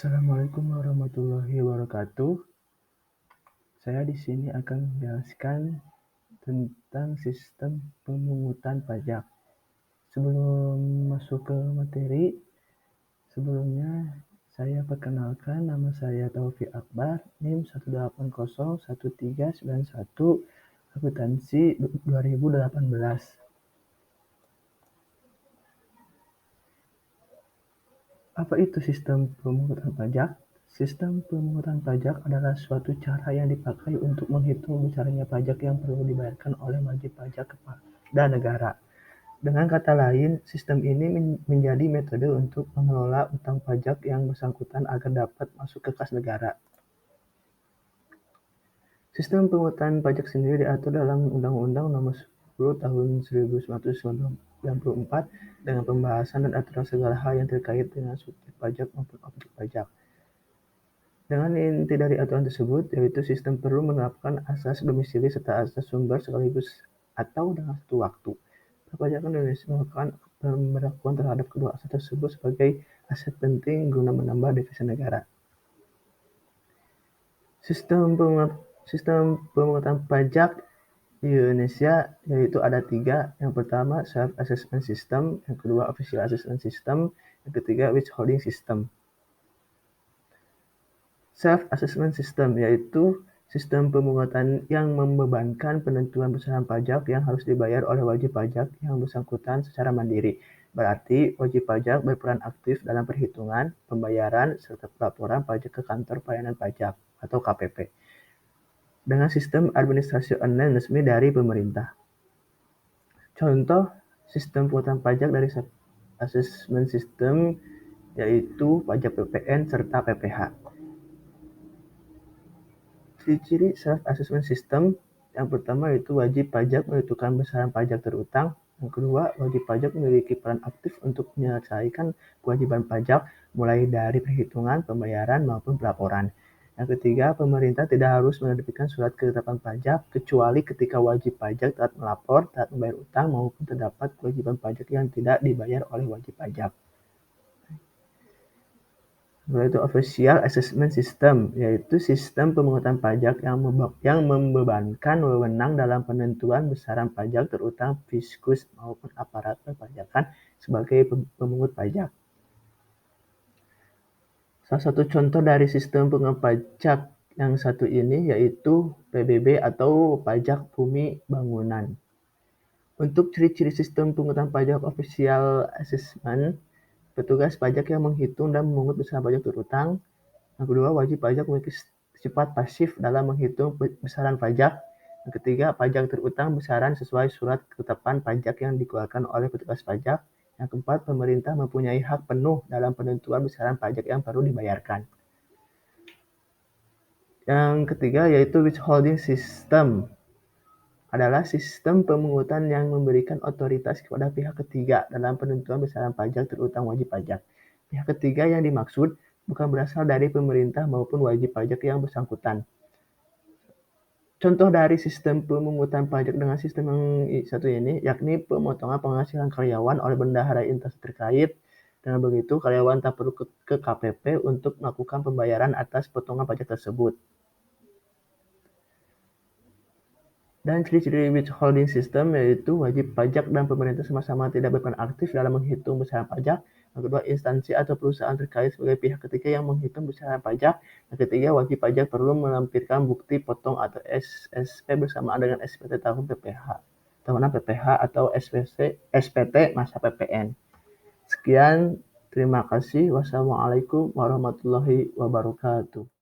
Assalamualaikum warahmatullahi wabarakatuh. Saya di sini akan menjelaskan tentang sistem pemungutan pajak. Sebelum masuk ke materi, sebelumnya saya perkenalkan, nama saya Taufik Akbar, NIM 1801391, akuntansi 2018. Apa itu sistem pemungutan pajak? Sistem pemungutan pajak adalah suatu cara yang dipakai untuk menghitung besarnya pajak yang perlu dibayarkan oleh wajib pajak kepada negara. Dengan kata lain, sistem ini menjadi metode untuk mengelola utang pajak yang bersangkutan agar dapat masuk ke kas negara. Sistem pemungutan pajak sendiri diatur dalam Undang-Undang Nomor 10 Tahun 1994 dengan pembahasan dan aturan segala hal yang terkait dengan subjek pajak maupun objek pajak. Dengan inti dari aturan tersebut, yaitu sistem perlu menerapkan asas domisili serta asas sumber sekaligus atau dalam satu waktu. Perpajakan Indonesia melakukan pemberlakuan terhadap kedua asas tersebut sebagai aset penting guna menambah devisa negara. Sistem pemungutan pajak di Indonesia yaitu ada 3. Yang pertama self-assessment system, yang kedua official assessment system, yang ketiga withholding system. Self-assessment system yaitu sistem pemungutan yang membebankan penentuan besaran pajak yang harus dibayar oleh wajib pajak yang bersangkutan secara mandiri. Berarti wajib pajak berperan aktif dalam perhitungan, pembayaran, serta pelaporan pajak ke kantor pelayanan pajak atau KPP dengan sistem administrasi online resmi dari pemerintah. Contoh sistem pemungutan pajak dari self-assessment system yaitu pajak PPN serta PPH. Ciri-ciri self-assessment system, yang pertama yaitu wajib pajak menentukan besaran pajak terutang. Yang kedua, wajib pajak memiliki peran aktif untuk menyelesaikan kewajiban pajak mulai dari perhitungan, pembayaran, maupun pelaporan. Yang ketiga, pemerintah tidak harus menerbitkan surat ketetapan pajak kecuali ketika wajib pajak telat melapor, telat membayar utang, maupun terdapat kewajiban pajak yang tidak dibayar oleh wajib pajak. Yaitu official assessment system, yaitu sistem pemungutan pajak yang membebankan wewenang dalam penentuan besaran pajak terutang fiskus maupun aparat perpajakan sebagai pemungut pajak. Salah satu contoh dari sistem pemungutan pajak yang satu ini yaitu PBB atau pajak bumi bangunan. Untuk ciri-ciri sistem pemungutan pajak official assessment, petugas pajak yang menghitung dan memungut besaran pajak terutang. Yang kedua, wajib pajak memiliki sifat pasif dalam menghitung besaran pajak. Yang ketiga, pajak terutang besaran sesuai surat ketetapan pajak yang dikeluarkan oleh petugas pajak. Yang keempat, pemerintah mempunyai hak penuh dalam penentuan besaran pajak yang perlu dibayarkan. Yang ketiga yaitu withholding system, adalah sistem pemungutan yang memberikan otoritas kepada pihak ketiga dalam penentuan besaran pajak terutang wajib pajak. Pihak ketiga yang dimaksud bukan berasal dari pemerintah maupun wajib pajak yang bersangkutan. Contoh dari sistem pemungutan pajak dengan sistem yang satu ini, yakni pemotongan penghasilan karyawan oleh bendahara instansi terkait. Dengan begitu, karyawan tak perlu ke KPP untuk melakukan pembayaran atas potongan pajak tersebut. Dan ciri-ciri withholding system yaitu wajib pajak dan pemerintah sama-sama tidak berperan aktif dalam menghitung besaran pajak. Yang kedua, instansi atau perusahaan terkait sebagai pihak ketiga yang menghitung besaran pajak. Yang ketiga, wajib pajak perlu melampirkan bukti potong atau SSP bersamaan dengan SPT tahunan PPH atau SPT masa PPN. Sekian, terima kasih. Wassalamualaikum warahmatullahi wabarakatuh.